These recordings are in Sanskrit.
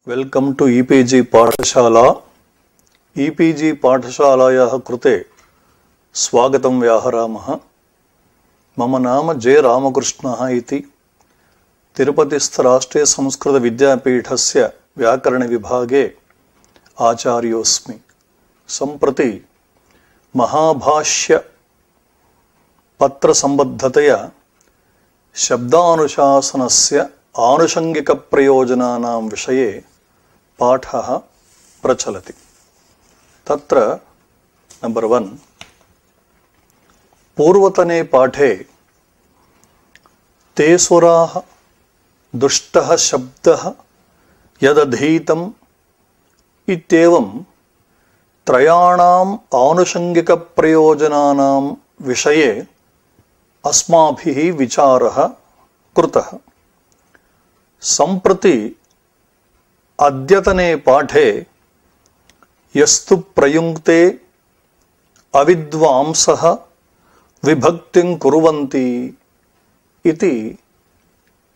वेलकम टू ईपीजी पाठशाला। ईपीजी पाठशालायाः कृते स्वागतं व्याहरामः। मम नाम जे रामकृष्णः इति। तिरुपतिस्थ राष्ट्रीय संस्कृत विद्यापीठस्य व्याकरणविभागे आचार्योऽस्मि। सम्प्रति महाभाष्य पत्रसम्बद्धतया शब्दानुशासनस्य आनुषङ्गिकप्रयोजनानां विषये पाठः प्रचलति। तत्र नंबर 1 पूर्वतने पाठे ते सुराः दुष्टः शब्दः यदधीतम् इत्येवं त्रयाणाम् आनुषङ्गिकप्रयोजनानां विषये अस्माभिः विचारः कृतः। सम्प्रति अद्यतने पाठे यस्तु प्रयुङ्क्ते अविद्वांसः विभक्तिं कुर्वन्ति इति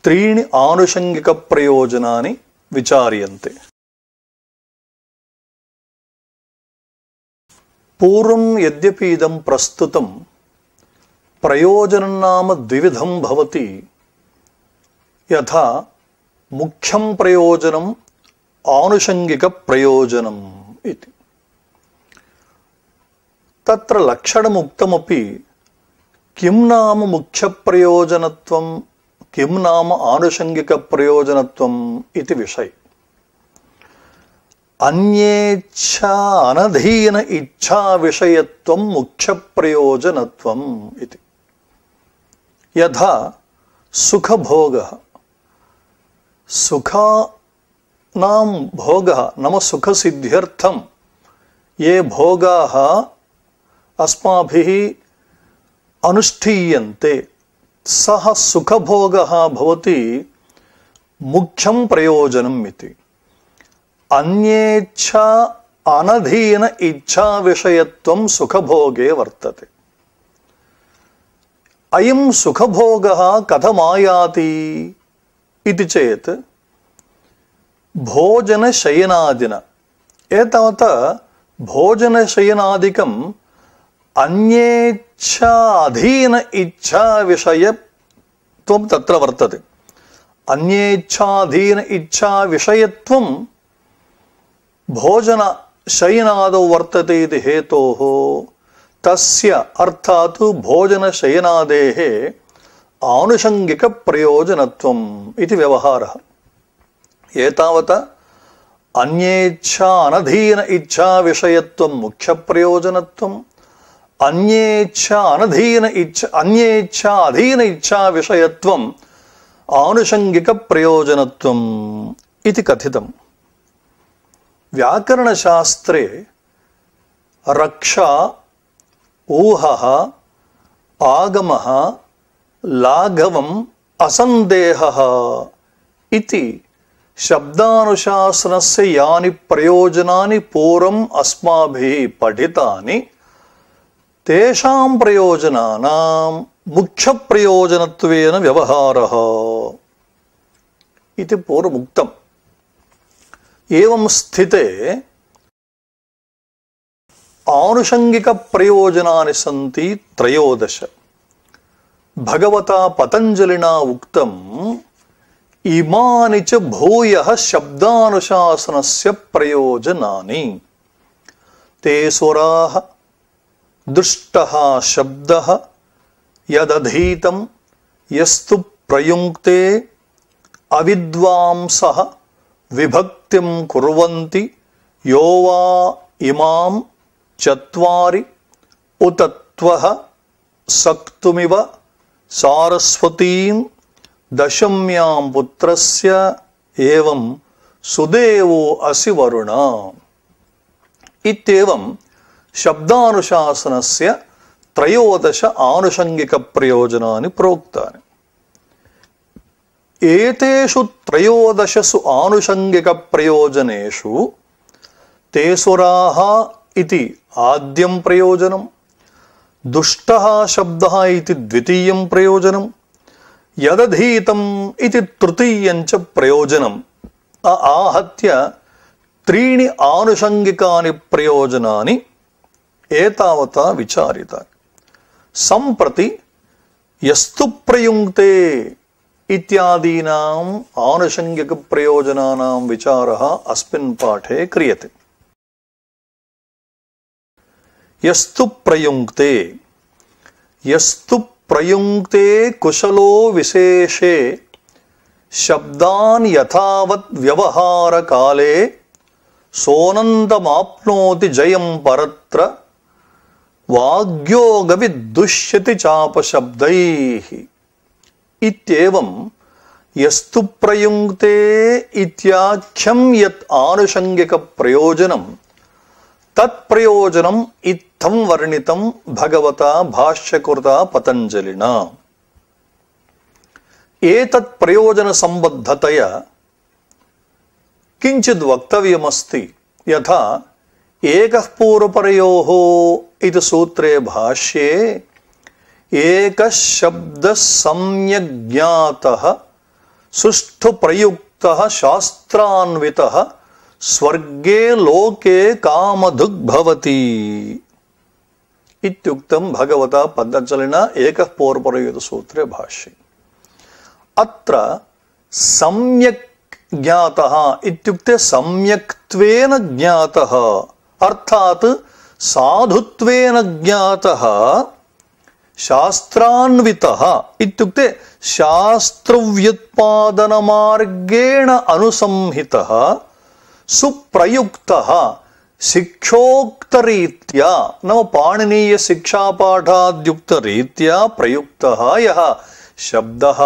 त्रीणि आनुषङ्गिकप्रयोजनानि विचार्यन्ते। पूर्वं यद्यपि इदं प्रस्तुतं प्रयोजनं नाम द्विविधं भवति। यथा मुख्यं प्रयोजनम् आनुषङ्गिकप्रयोजनम् इति। तत्र लक्षणमुक्तमपि किं नाम मुख्यप्रयोजनत्वं किं नाम आनुषङ्गिकप्रयोजनत्वम् इति विषये। अन्येच्छा अनधीन इच्छा विषयत्वं मुख्यप्रयोजनत्वम् इति। यथा सुखभोगः, सुखानां भोगः नाम सुखसिद्ध्यर्थं ये भोगाः अस्माभिः अनुष्ठीयन्ते सः सुखभोगः भवति मुख्यं प्रयोजनम् इति। अन्येच्छा अनधीन इच्छा विषयत्वं सुखभोगे वर्तते। अयं सुखभोगः कथमायाति इति चेत् भोजनशयनादिना। एतावता भोजनशयनादिकम् अन्येच्छा अधीन इच्छा विषयत्वं तत्र वर्तते। अन्येच्छाधीन इच्छा विषयत्वं भोजनशयनादौ वर्तते इति हेतोः तस्य अर्थात् भोजनशयनादेः आनुषङ्गिकप्रयोजनत्वम् इति व्यवहारः। एतावता अन्येच्छा अनधीन इच्छा विषयत्वं मुख्यप्रयोजनत्वम्, अन्येच्छा अधीन इच्छा विषयत्वम् आनुषङ्गिकप्रयोजनत्वम् इति कथितम्। व्याकरणशास्त्रे रक्षा, ऊहः, आगमः, लाघवम्, असन्देहः इति शब्दानुशासनस्य यानि प्रयोजनानि पूर्वम् अस्माभिः पठितानि तेषां प्रयोजनानां मुख्यप्रयोजनत्वेन व्यवहारः इति पूर्वमुक्तम्। एवं स्थिते आनुषङ्गिकप्रयोजनानि सन्ति 13। भगवता पतञ्जलिना उक्तम् इमानि च भूयः शब्दानुशासनस्य प्रयोजनानि। ते सुराः दुष्टः शब्दः यदधीतं यस्तु प्रयुङ्क्ते अविद्वांसः विभक्तिं कुर्वन्ति यो वा इमां चत्वारि उत त्वः सक्तुमिव सारस्वतीं दशम्यां पुत्रस्य एवं सुदेवो असि वरुण इत्येवं शब्दानुशासनस्य 13 आनुषङ्गिकप्रयोजनानि प्रोक्तानि। एतेषु 13 आनुषङ्गिकप्रयोजनेषु ते सुराः इति आद्यं प्रयोजनं, दुष्टः शब्दः इति द्वितीयं प्रयोजनं, यदधीतम् इति तृतीयं च प्रयोजनम् आहत्य त्रीणि आनुषंगिकानि प्रयोजनानि एतावता विचारितानि। सम्प्रति यस्तु प्रयुङ्क्ते इत्यादीनाम् आनुषंगिक प्रयोजनानां विचारः अस्मिन् पाठे क्रियते। यस्तु प्रयुङ्क्ते कुशलो विशेषे शब्दान् यथावत् व्यवहार काले सोनन्दमाप्नोति जयं परत्र वाग्योगविदुष्यति चापशब्दैः इत्येवं यस्तु प्रयुङ्क्ते इत्याख्यं यत् आनुषंगिक प्रयोजनं तत्प्रयोजनम् इत्थं वर्णितं भगवता भाष्यकृता पतञ्जलिना। एतत् प्रयोजन संबद्धतया किंचित् वक्तव्यमस्ति। यथा एकः पूर्वपरयोः इति सूत्रे भाष्ये एकः शब्दः सम्यक् ज्ञातः सुष्ठु प्रयुक्तः शास्त्रान्वितः स्वर्गे लोके कामधुग् भवति इत्युक्तं भगवता पतञ्जलिना एकः पूर्वपरयोः सूत्रे भाष्ये। अत्र सम्यक् ज्ञातः इत्युक्ते सम्यक्त्वेन ज्ञातः अर्थात् साधुत्वेन ज्ञातः, शास्त्रान्वितः इत्युक्ते शास्त्रव्युत्पादनमार्गेण अनुसंहितः, सुप्रयुक्तः शिक्षोक्तरीत्या नाम पाणिनीय शिक्षापाठाद्युक्तरीत्या प्रयुक्तः यः शब्दः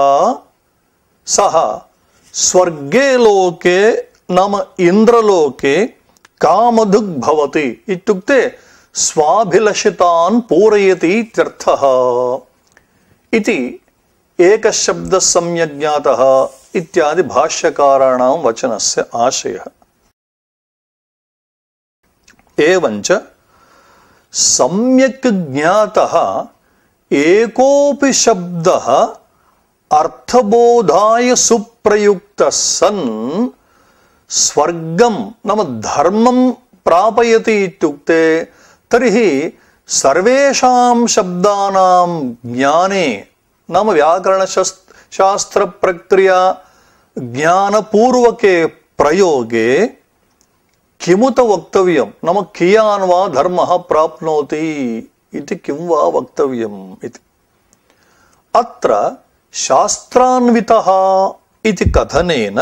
सः स्वर्गे लोके नाम इंद्रलोके कामधुग् भवति इत्युक्ते स्वाभिलषितान् पूरयति इत्यर्थः इति एकः शब्दः सम्यक् ज्ञातः इत्यादि भाष्यकाराणां वचनस्य आशयः। एवञ्च सम्यक् ज्ञातः एकोऽपि शब्दः अर्थबोधाय सुप्रयुक्तः सन् स्वर्गं नाम धर्मं प्रापयति इत्युक्ते तर्हि सर्वेषां शब्दानां ज्ञाने नाम व्याकरणशास्त्र प्रक्रिया ज्ञानपूर्वके प्रयोगे किमुत वक्तव्यं नाम कियान् वा धर्मः प्राप्नोति इति किं वा वक्तव्यम् इति। अत्र शास्त्रान्वितः इति कथनेन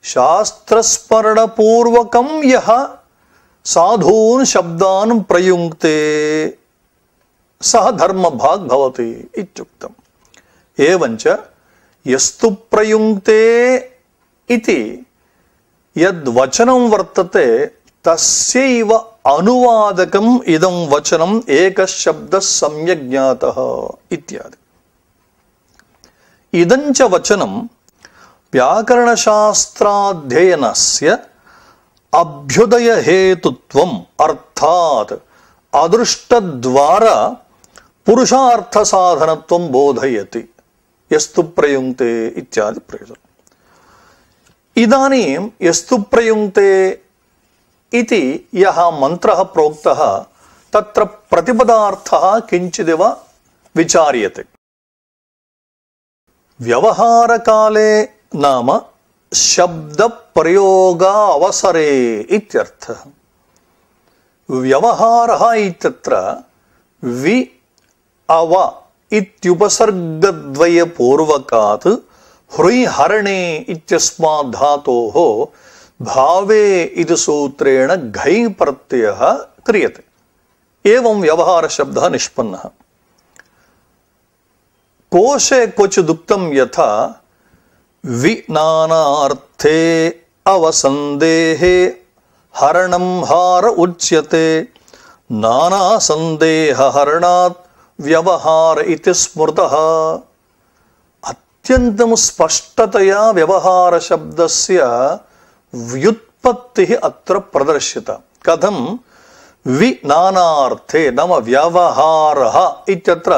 शास्त्रस्मरणपूर्वकं यः साधून् शब्दान् प्रयुङ्क्ते सः धर्मभाग् भवति इत्युक्तम्। एवञ्च यस्तु प्रयुङ्क्ते इति यद्वचनं वर्तते तस्यैव अनुवादकम् इदं वचनम् एकः शब्दः सम्यक् ज्ञातः इत्यादि। इदञ्च वचनं व्याकरणशास्त्राध्ययनस्य अभ्युदय हेतुत्वम् अर्थात् अदृष्टद्वारा पुरुषार्थ साधनत्वं बोधयति। यस्तु प्रयुङ्क्ते इत्यादि प्रयोजनम्। इदानीं यस्तु प्रयुङ्क्ते इति यः मन्त्रः प्रोक्तः तत्र प्रतिपदार्थः किञ्चिदिव विचार्यते। व्यवहारकाले नाम शब्दप्रयोगावसरे इत्यर्थः। व्यवहारः इत्यत्र वि अव इत्युपसर्गद्वयपूर्वकात् हृहरणे इत्यस्मात् धातोः भावे इति सूत्रेण घै प्रत्ययः क्रियते। एवं व्यवहारशब्दः निष्पन्नः। कोशे क्वचिदुक्तं यथा विनानार्थे अवसन्देहे हरणं हार उच्यते नानासन्देहहरणात् व्यवहार इति स्मृतः। अत्यन्तं स्पष्टतया व्यवहारशब्दस्य व्युत्पत्तिः अत्र प्रदर्शिता। कथं विनानार्थे नाम व्यवहारः इत्यत्र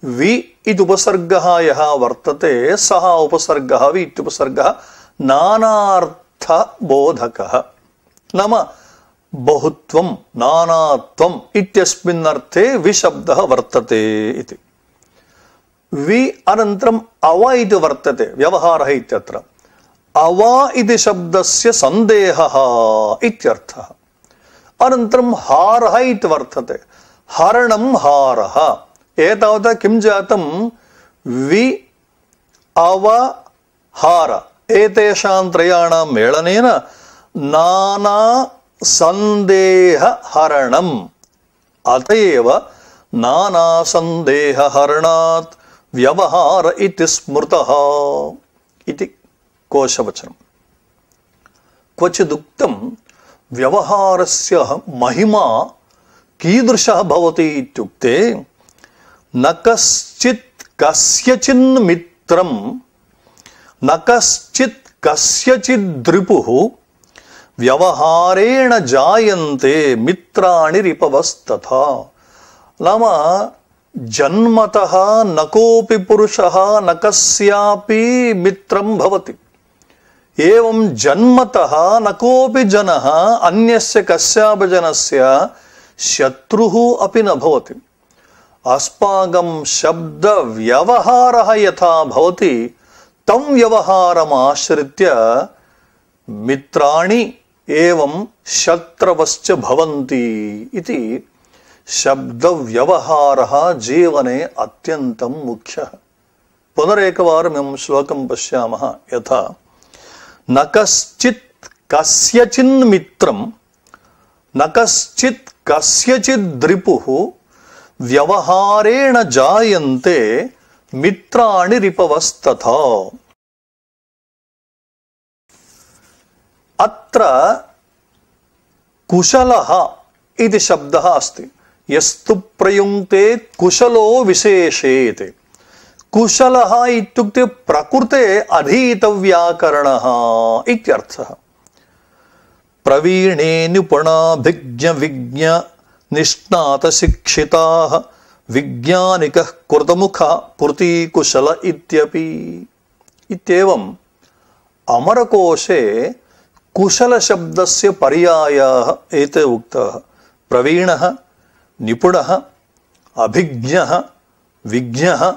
वि इति उपसर्गः यः वर्तते सः उपसर्गः वि इत्युपसर्गः नानार्थ अर्थबोधकः नाम बहुत्वं नानात्वम् इत्यस्मिन्नर्थे विशब्दः वर्तते इति। वि अनन्तरम् अव इति वर्तते व्यवहारः इत्यत्र। अव इति शब्दस्य सन्देहः इत्यर्थः। अनन्तरं हारः इति वर्तते, हरणं हारः। एतावता किं जातं, वि अव हार एतेषां त्रयाणां मेलनेन नाना संदेह हरणम्, अतएव नाना संदेह हरणात् व्यवहार इति स्मृतः इति कोशवचनम्। क्वचिदुक्तं व्यवहारस्य महिमा कीदृशः भवति इत्युक्ते न कश्चित् कस्यचिन् मित्रं न कश्चित् कस्यचिद्रिपुः व्यवहारेण जायन्ते मित्राणि रिपवस्तथा। नाम जन्मतः न कोऽपि पुरुषः न कस्यापि मित्रं भवति। एवं जन्मतः न कोऽपि जनः अन्यस्य कस्यापि जनस्य शत्रुः अपि न भवति। अस्माकं शब्द व्यवहारः यथा भवति तं व्यवहारमाश्रित्य मित्राणि एवं शत्रवश्च भवन्ति इति शब्द व्यवहारः जीवने अत्यन्तं मुख्यः। पुनरेकवारं श्लोकं पश्यामः यथा न कश्चित् कस्यचिन् मित्रं न कश्चित् कस्यचिद्रिपुः व्यवहारेण जायन्ते मित्राणि रिपवस्तथा। अत्र कुशलः इति शब्दः अस्ति। यस्तु प्रयुङ्क्ते कुशलो विशेषेते। कुशलः इत्युक्ते प्रकृते अधीतव्याकरणः इत्यर्थः। प्रवीणे निपुणाभिज्ञ विज्ञ निष्णात शिक्षिताः विज्ञानिकः कृतमुखः कृतिकुशल इत्यपि इत्येवम् अमरकोशे कुशल शब्दस्य पर्यायाः एते उक्ताः। प्रवीणः, निपुणः, अभिज्ञः, विज्ञः,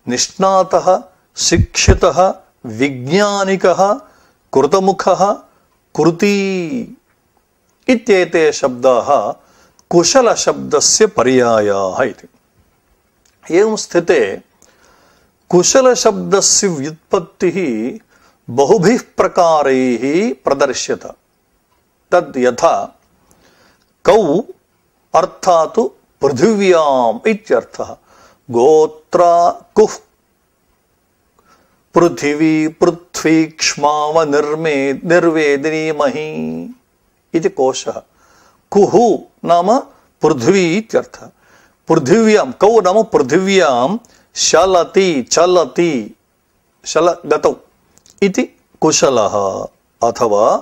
निष्णातः, शिक्षितः, विज्ञानिकः, कृतमुखः, कृती इत्येते शब्दाः कुशल शब्दस्य पर्यायाः इति। एवं स्थिते कुशल शब्दस्य व्युत्पत्तिः बहुभिः प्रकारैः प्रदर्श्यते। तद् यथा कौ अर्थात् पृथिव्याम् इत्यर्थः। गोत्रा कुः पृथिवी पृथ्वी क्ष्माव निर्वेदिनीमहि इति कोशः। कुः नाम पृथ्वी इत्यर्थः। पृथिव्यां कौ नाम पृथिव्यां शलति चलति शलगतौ इति कुशलः। अथवा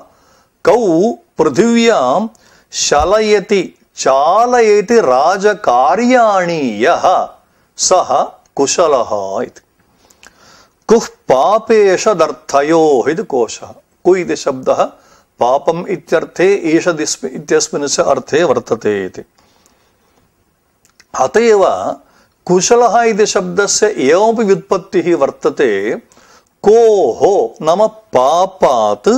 कौ पृथिव्यां शलयति चालयति राजकार्याणि यः सः कुशलः इति। कुः पापेशदर्थयोः इति कोशः। कु इति शब्दः पापम् इत्यर्थे ईषद् इत्यस्मिन् अर्थे वर्तते इति। अतएव कुशलः इति शब्दस्य एवमपि व्युत्पत्तिः वर्तते। कोः नाम पापात्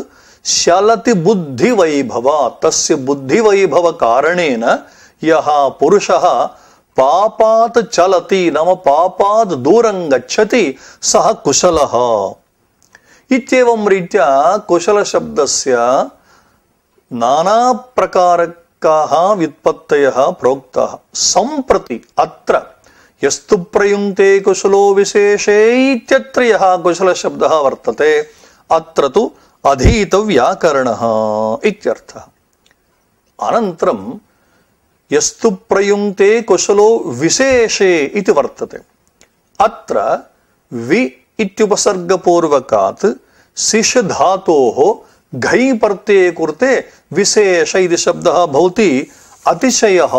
शलति बुद्धिवैभवात्। तस्य बुद्धिवैभव कारणेन यः पुरुषः पापात् चलति नाम पापात् दूरं गच्छति सः कुशलः। इत्येवं रीत्या कुशल शब्दस्य नाना प्रकारकाः व्युत्पत्तयः प्रोक्ताः। सम्प्रति अत्र यस्तु प्रयुङ्क्ते कुशलो विशेषे इत्यत्र यः कुशल शब्दः वर्तते अत्र तु अधीतव्याकरणः इत्यर्थः। अनन्तरं यस्तु प्रयुङ्क्ते कुशलो विशेषे इति वर्तते। अत्र वि इत्युपसर्गपूर्वकात् सिष् धातोः घञ् प्रत्यये कृते विशेष इति शब्दः भवति अतिशयः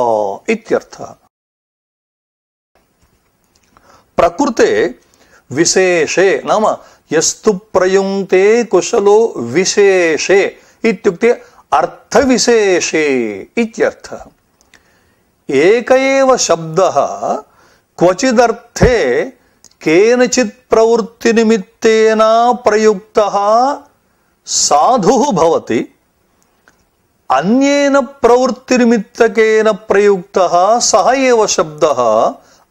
इत्यर्थः। प्रकृते विशेषे नाम यस्तु प्रयुङ्क्ते कुशलो विशेषे इत्युक्ते अर्थविशेषे इत्यर्थः। एक एव शब्दः क्वचिदर्थे केनचित् प्रवृत्तिनिमित्तेन प्रयुक्तः साधुः भवति, अन्येन प्रवृत्तिनिमित्तकेन प्रयुक्तः सः एव शब्दः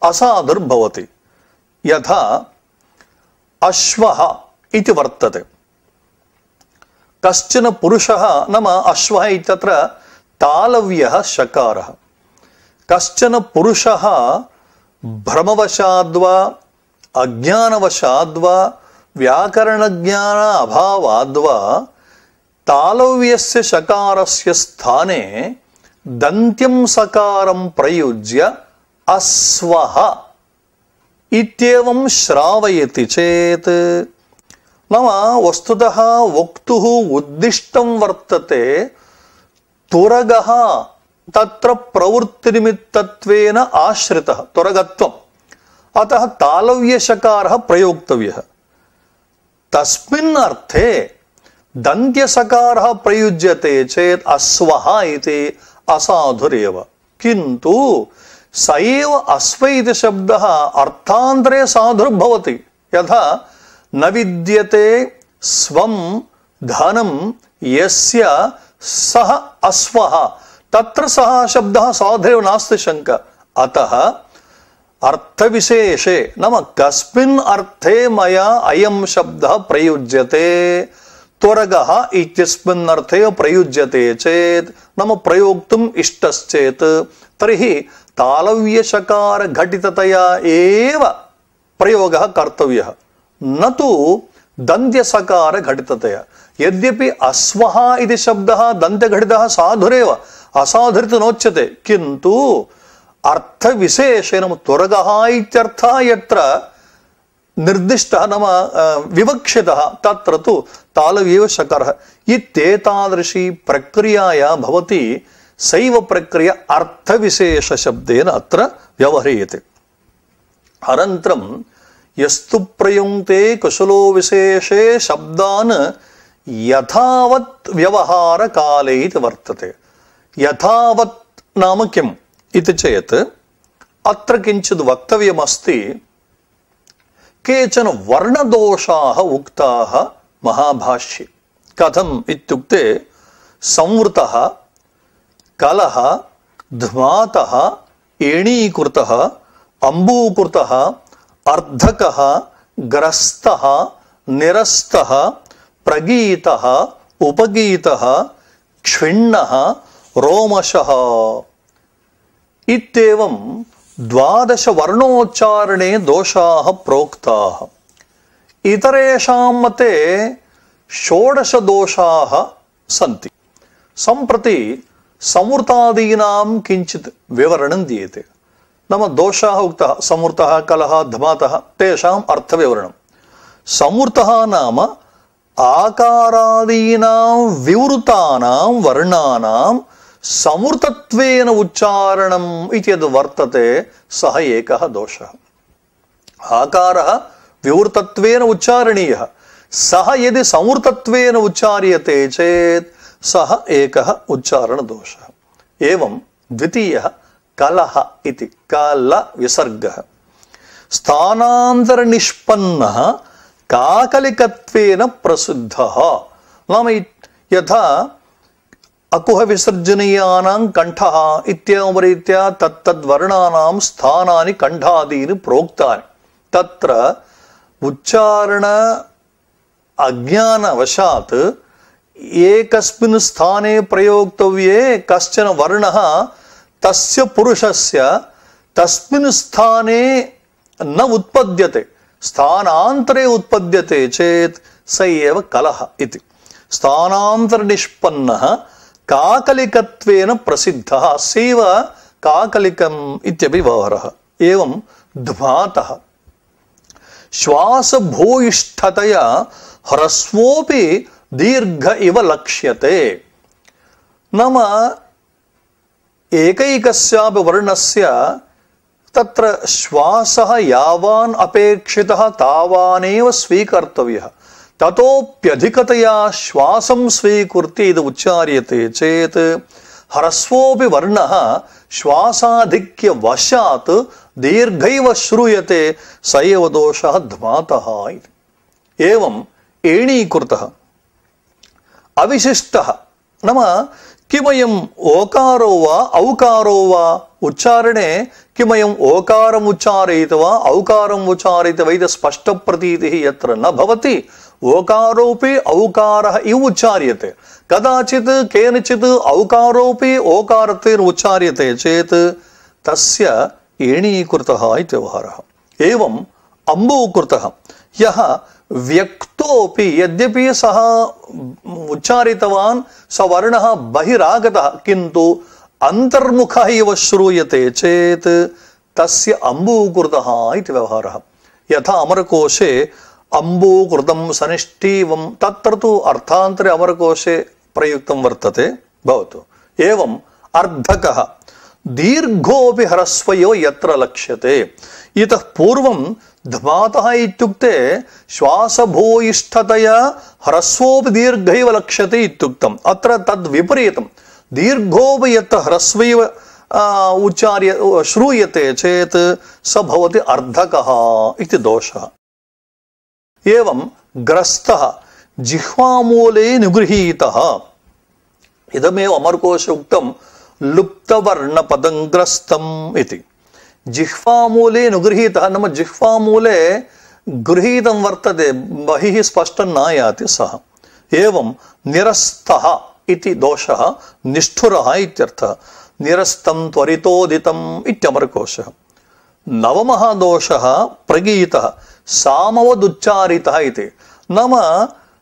असाधुर्भवति। यथा अश्वः इति वर्तते, कश्चन पुरुषः नाम अश्वः इत्यत्र तालव्यः शकारः। कश्चन पुरुषः भ्रमवशाद्वा अज्ञानवशाद्वा व्याकरणज्ञान अभावाद्वा तालव्यस्य शकारस्य स्थाने दन्त्यं सकारं प्रयुज्य अस्वः इत्येवं श्रावयति चेत् नाम वस्तुतः वक्तुः उद्दिष्टं वर्तते तुरगः तत्र प्रवृत्तिनिमित्तत्वेन आश्रितः तुरगत्वम्, अतः तालव्यशकारः प्रयोक्तव्यः। तस्मिन् अर्थे दन्त्यसकारः प्रयुज्यते चेत् अस्वः इति असाधुरेव, किन्तु स एव अश्व इति शब्दः अर्थान्तरे साधुर्भवति। यथा न विद्यते स्वं धनं यस्य सः अश्वः, तत्र सः शब्दः साधुरेव नास्ति शङ्का। अतः अर्थविशेषे नाम कस्मिन् अर्थे मया अयं शब्दः प्रयुज्यते, त्वरगः इत्यस्मिन् अर्थे प्रयुज्यते चेत् नाम प्रयोक्तुम् इष्टश्चेत् तर्हि तालव्यशकार घटिततया एव प्रयोगः कर्तव्यः, न तु दन्त्यसकार घटिततया। यद्यपि अश्वः इति शब्दः दन्त्यघटितः साधुरेव, असाधुरिति नोच्यते, किन्तु अर्थविशेषेण त्वरगः इत्यर्थः यत्र निर्दिष्टः नाम विवक्षितः तत्र तु तालव्येव शकारः। इत्येतादृशी प्रक्रियाया भवति, सैव प्रक्रिया अर्थविशेषशब्देन अत्र व्यवह्रियते। अनन्तरं यस्तु प्रयुङ्क्ते कुशलो विशेषे शब्दान् यथावत् व्यवहारकाले इति वर्तते। यथावत् नाम किम् इति चेत् अत्र किञ्चित् वक्तव्यमस्ति। केचन वर्णदोषाः उक्ताः महाभाष्ये। कथम् इत्युक्ते संवृतः, कलः, ध्मातः, एणीकृतः, अम्बूकृतः, अर्धकः, ग्रस्तः, निरस्तः, प्रगीतः, उपगीतः, क्षिण्णः, रोमशः इत्येवं 12 वर्णोच्चारणे दोषाः प्रोक्ताः। इतरेषां मते 16 दोषाः सन्ति। सम्प्रति संवृतादीनां किञ्चित् विवरणं दीयते। नाम दोषाः उक्ताः संवृतः, कलः, धमातः, तेषाम् अर्थविवरणम्। संवृतः नाम आकारादीनां विवृतानां वर्णानां संवृतत्वेन उच्चारणम् इति यद् वर्तते सः एकः दोषः। आकारः विवृतत्वेन उच्चारणीयः, सः यदि संवृतत्वेन उच्चार्यते चेत् सः एकः उच्चारणदोषः। एवं द्वितीयः कलः इति, कल विसर्गः स्थानान्तरनिष्पन्नः काकलिकत्वेन प्रसिद्धः। नाम यथा अकुह विसर्जनीयानां कण्ठः इत्येवं रीत्या तत्तद्वर्णानां स्थानानि कण्ठादीनि प्रोक्तानि। तत्र उच्चारण अज्ञानवशात् एकस्मिन् स्थाने प्रयोक्तव्ये कश्चन वर्णः तस्य पुरुषस्य तस्मिन् स्थाने न उत्पद्यते, स्थानान्तरे उत्पद्यते चेत् स एव कलः इति। स्थानान्तरनिष्पन्नः काकलिकत्वेन प्रसिद्धः, अस्यैव काकलिकम् इत्यपि व्यवहारः। एवं ध्मातः श्वासभूयिष्ठतया ह्रस्वोऽपि दीर्घ इव लक्ष्यते। नाम एकैकस्यापि वर्णस्य तत्र श्वासः यावान् अपेक्षितः तावानेव स्वीकर्तव्यः। ततोप्यधिकतया श्वासं स्वीकृत्य इति उच्चार्यते चेत् ह्रस्वोऽपि वर्णः श्वासाधिक्य वशात् दीर्घैव श्रूयते स एव दोषः ध्मातः इति। एवम् एणीकृतः अविशिष्टः नाम किमयम् ओकारो वा औकारो वा उच्चारणे किमयम् ओकारम् उच्चारयित्वा औकारम् उच्चारयित्वा इति स्पष्टप्रतीतिः यत्र न भवति ओकारोऽपि औकारः इव उच्चार्यते। कदाचित् केनचित् औकारोऽपि ओकारत्वेन उच्चार्यते चेत् तस्य एणीकृतः इति व्यवहारः। एवम् अम्बूकृतः यः व्यक्तोऽपि यद्यपि सः उच्चारितवान् स वर्णः बहिरागतः किन्तु अन्तर्मुखः इव श्रूयते चेत् तस्य अम्बूकृतः इति व्यवहारः। यथा अमरकोशे अम्बूकृतं सनिष्ठीवं तत्र तु अर्थान्तरे अमरकोशे प्रयुक्तं वर्तते भवतु। एवम् अर्धकः दीर्घोऽपि ह्रस्वयो यत्र लक्ष्यते। इतः पूर्वं ध्मातः इत्युक्ते श्वासभूयिष्ठतया ह्रस्वोऽपि दीर्घैव लक्ष्यते इत्युक्तम्। अत्र तद् विपरीतं दीर्घोऽपि यत्र ह्रस्वैव उच्चार्य श्रूयते चेत् स भवति अर्धकः इति दोषः। एवं ग्रस्तः जिह्वामूले निगृहीतः इदमेव अमरकोशे उक्तं लुप्तवर्णपदं ग्रस्तम् इति। जिह्वामूले निगृहीतः नाम जिह्वामूले गृहीतं वर्तते बहिः स्पष्टं न याति सः। एवं निरस्तः इति दोषः निष्ठुरः इत्यर्थः। निरस्तं त्वरितोदितम् इत्यमरकोशः। नवमः दोषः प्रगीतः सामवदुच्चारितः इति। नाम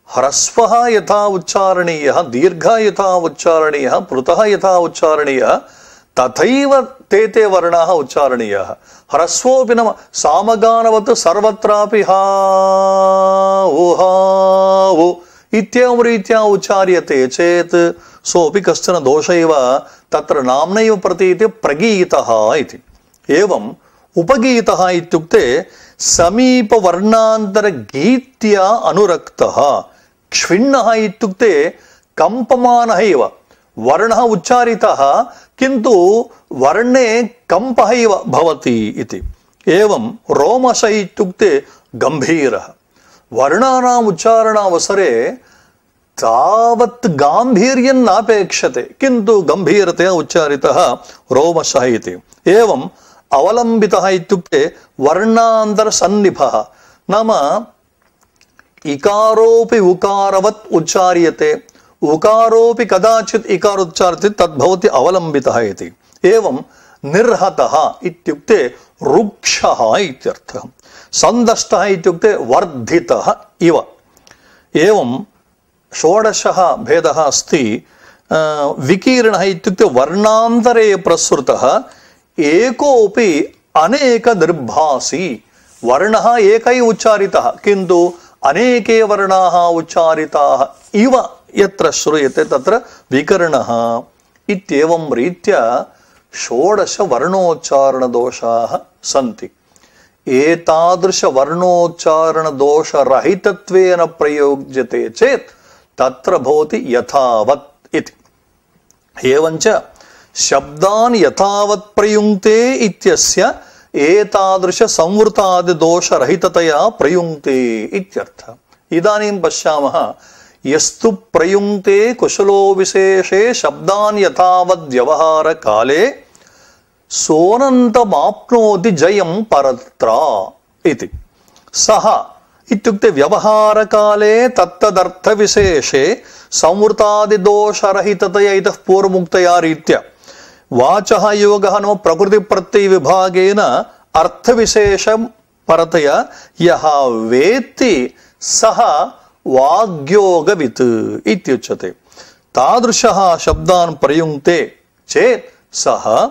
ह्रस्वः यथा उच्चारणीयः दीर्घः यथा उच्चारणीयः पृथः यथा उच्चारणीयः तथैव ते वर्णाः उच्चारणीयाः। ह्रस्वोऽपि नाम सामगानवत् सर्वत्रापि हा उ इत्येवं रीत्या उच्चार्यते चेत् सोऽपि कश्चन दोष एव तत्र नाम्नैव प्रतीति प्रगीतः इति। एवम् उपगीतः इत्युक्ते समीपवर्णान्तरगीत्या अनुरक्तः। क्षिण्णः इत्युक्ते कम्पमानः एव वर्णः उच्चारितः किन्तु वर्णे कम्पः इव भवति इति। एवं रोमशः इत्युक्ते गम्भीरः। वर्णानाम् उच्चारणावसरे तावत् गाम्भीर्यं नापेक्षते किन्तु गम्भीरतया उच्चारितः रोमशः इति। एवम् अवलम्बितः इत्युक्ते वर्णान्तरसन्निभः नाम इकारोऽपि उकारवत् उच्चार्यते उकारोऽपि कदाचित् इकारोच्चार्यते तद्भवति अवलम्बितः इति। एवं निर्हतः इत्युक्ते रुक्षः इत्यर्थः। सन्दष्टः इत्युक्ते वर्धितः इव। एवं षोडशः भेदः अस्ति। विकीर्णः इत्युक्ते वर्णान्तरे प्रसृतः एकोऽपि अनेकनिर्भासी। वर्णः एकैव उच्चारितः किन्तु अनेके वर्णाः उच्चारिताः इव यत्र श्रूयते तत्र विकरणः। इत्येवं रीत्या षोडश वर्णोच्चारणदोषाः सन्ति। एतादृशवर्णोच्चारणदोषरहितत्वेन प्रयोज्यते चेत् तत्र भवति यथावत् इति। एवञ्च शब्दान् यथावत् प्रयुङ्क्ते इत्यस्य एतादृश संवृतादिदोषरहिततया प्रयुङ्क्ते इत्यर्थः। इदानीं पश्यामः यस्तु प्रयुङ्क्ते कुशलो विशेषे शब्दान् यथावद् व्यवहारकाले सोनन्तमाप्नोति जयं परत्र इति। सः इत्युक्ते व्यवहारकाले तत्तदर्थविशेषे संवृतादिदोषरहिततया इतः पूर्वमुक्तया रीत्या वाचः योगः नाम प्रकृतिप्रत्ययविभागेन अर्थविशेषं परतया यः वेत्ति सः वाग्योगवित् इत्युच्यते। तादृशः शब्दान् प्रयुङ्क्ते चेत् सः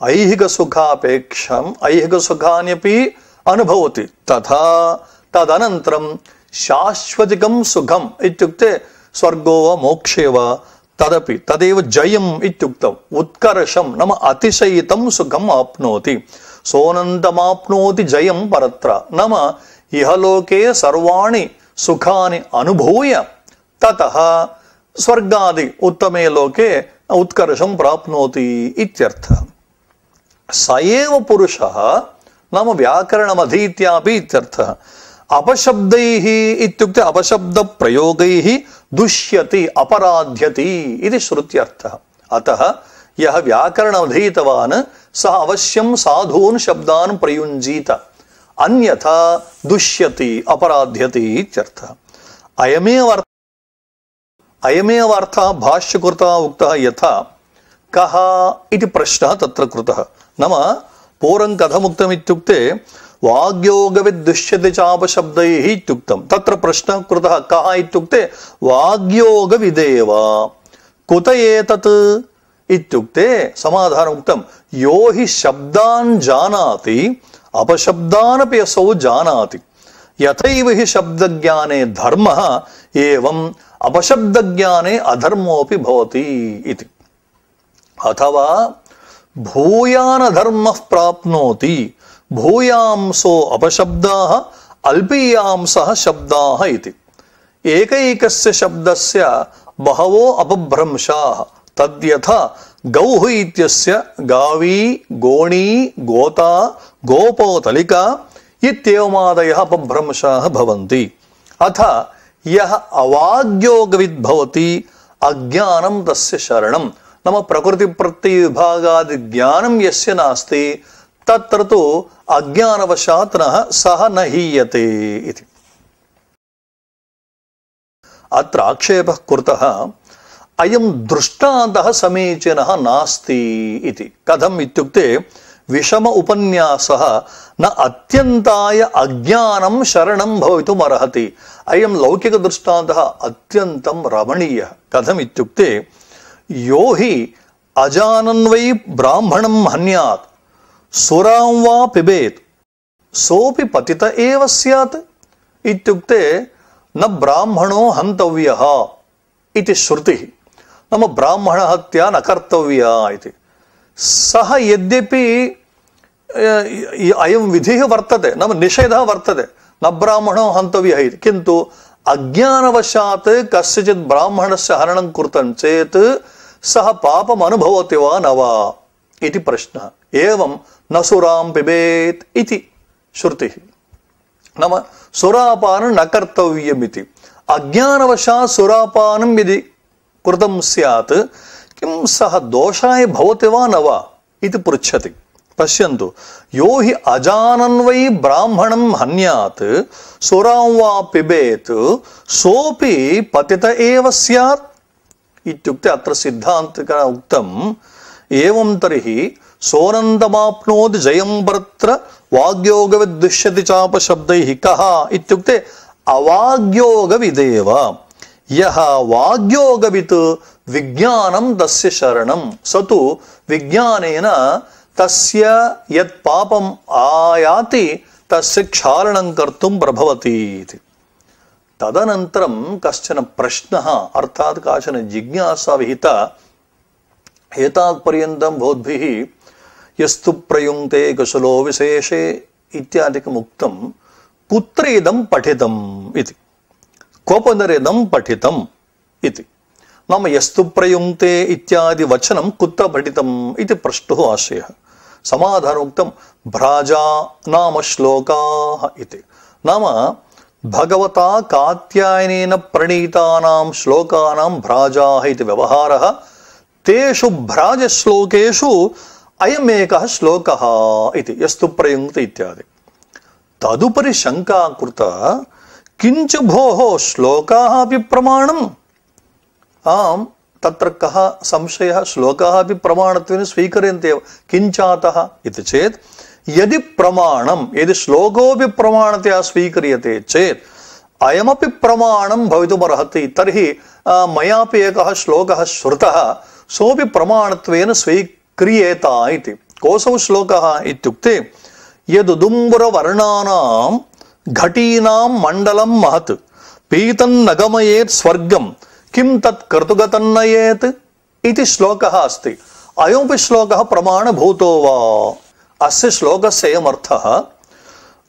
ऐहिकसुखापेक्षम् ऐहिकसुखान्यपि अनुभवति। तथा तदनन्तरं शाश्वतिकं सुखम् इत्युक्ते स्वर्गो वा मोक्षे वा तदपि तदेव जयम् इत्युक्तम्। उत्कर्षं नाम अतिशयितं सुखम् आप्नोति। सोनन्तमाप्नोति जयं परत्र नाम इहलोके सर्वाणि सुखानि अनुभूय ततः स्वर्गादि उत्तमे लोके उत्कर्षं प्राप्नोति इत्यर्थः। स एव पुरुषः नाम व्याकरणमधीत्यापि इत्यर्थः। अपशब्दैः इत्युक्ते अपशब्द प्रयोगैः दुष्यति अपराध्यति इति श्रुत्यर्थः। अतः यः व्याकरणमधीतवान् सः अवश्यं साधून् शब्दान् प्रयुञ्जीत, अन्यथा दुष्यति अपराध्यति इत्यर्थः। अयमेव अर्थः भाष्यकृता उक्तः यथा कः इति प्रश्नः तत्र कृतः। नाम पूर्वं कथमुक्तम् इत्युक्ते वाग्योगविद्दुष्यते चापशब्दैः इत्युक्तं। तत्र प्रश्नः कृतः कः इत्युक्ते वाग्योगविदेव। कुत एतत् इत्युक्ते समाधानम् उक्तं यो हि शब्दान् जानाति अपशब्दानपि असौ जानाति यथैव हि शब्दज्ञाने धर्मः एवम् अपशब्दज्ञाने अधर्मोऽपि भवति इति। अथवा भूयान धर्मः प्राप्नोति भूयांसो अपशब्दाः अल्पीयांसः शब्दाः इति। एकैकस्य शब्दस्य बहवो अपभ्रंशाः तद्यथा गौः इत्यस्य गावी गोणी गोता गोपोतलिका इत्येवमादयः अपभ्रंशाः भवन्ति। अथ यः अवाग्योगविद् भवति अज्ञानं तस्य शरणं। नाम प्रकृति प्रत्यय विभागादि ज्ञानं यस्य नास्ति तत्र तु अज्ञानवशात् सः न हीयते इति। अत्र आक्षेपः कृतः अयं दृष्टान्तः समीचीनः नास्ति इति। कथम् इत्युक्ते विषम उपन्यासः न अत्यन्ताय अज्ञानं शरणं भवितुम् अर्हति। अयं लौकिक दृष्टान्तः अत्यन्तं रमणीयः। कथम् इत्युक्ते यो हि अजानन् वै ब्राह्मणं हन्यात् सुरां वा पिबेत् सोऽपि पतित एव स्यात् इत्युक्ते न ब्राह्मणो हन्तव्यः इति श्रुतिः। नाम ब्राह्मणहत्या न कर्तव्या इति। सः यद्यपि अयं विधिः वर्तते नाम निषेधः वर्तते न ब्राह्मणो हन्तव्यः इति, किन्तु अज्ञानवशात् कस्यचित् ब्राह्मणस्य हरणं कृतं चेत् सः पापम् अनुभवति वा न वा इति प्रश्नः। एवं न सुरां पिबेत् इति श्रुतिः। नाम सुरापानं न कर्तव्यमिति। अज्ञानवशात् सुरापानं यदि कृतं स्यात् किं सः दोषाय भवति वा न वा इति पृच्छति। पश्यन्तु, यो हि अजानन् वै ब्राह्मणं हन्यात् सुरां वा पिबेत् सोऽपि पतित एव स्यात् इत्युक्ते अत्र सिद्धान्तिकः उक्तम् एवं तर्हि सोनन्दमाप्नोति जयं वर्त्र वाग्योगविद्दुष्यति चापशब्दैः कः इत्युक्ते अवाग्योगविदेव। यः वाग्योगवित् विज्ञानं तस्य शरणं स तु विज्ञानेन तस्य यत् पापम् आयाति तस्य क्षालनं कर्तुं प्रभवति इति। तदनन्तरं कश्चन प्रश्नः अर्थात् काचन जिज्ञासा विहिता। एतावत्पर्यन्तं भवद्भिः यस्तु प्रयुङ्क्ते कुशलो विशेषे इत्यादिकम् उक्तं कुत्र इदं पठितम् इति, कोपनिरिदं पठितम् इति। नाम यस्तु प्रयुङ्क्ते इत्यादि वचनं कुत्र पठितम् इति प्रष्टुः आशयः। समाधानोक्तं भ्राजा नाम श्लोकाः इति। नाम भगवता कात्यायनेन प्रणीतानां श्लोकानां भ्राजाः इति व्यवहारः। तेषु भ्राजश्लोकेषु अयमेकः श्लोकः इति यस्तु प्रयुङ्क्ते इत्यादि। तदुपरि शङ्का कृता किञ्च भोः श्लोकाः अपि प्रमाणम्? आम्, तत्र कः संशयः? श्लोकाः अपि प्रमाणत्वेन स्वीक्रियन्ते एव। किञ्चातः इति चेत् यदि प्रमाणं यदि श्लोकोऽपि प्रमाणतया स्वीक्रियते चेत् अयमपि प्रमाणं भवितुमर्हति। तर्हि मयापि एकः श्लोकः श्रुतः सोऽपि प्रमाणत्वेन स्वीक्रियेत इति। कोऽसौ श्लोकः इत्युक्ते यदुदुम्बुरवर्णानां घटीनां मण्डलं महत् पीतन्नगमयेत् स्वर्गं किं तत् कर्तुगतन्नयेत् इति श्लोकः अस्ति। अयमपि श्लोकः प्रमाणभूतो वा? अस्य श्लोकस्य अयमर्थः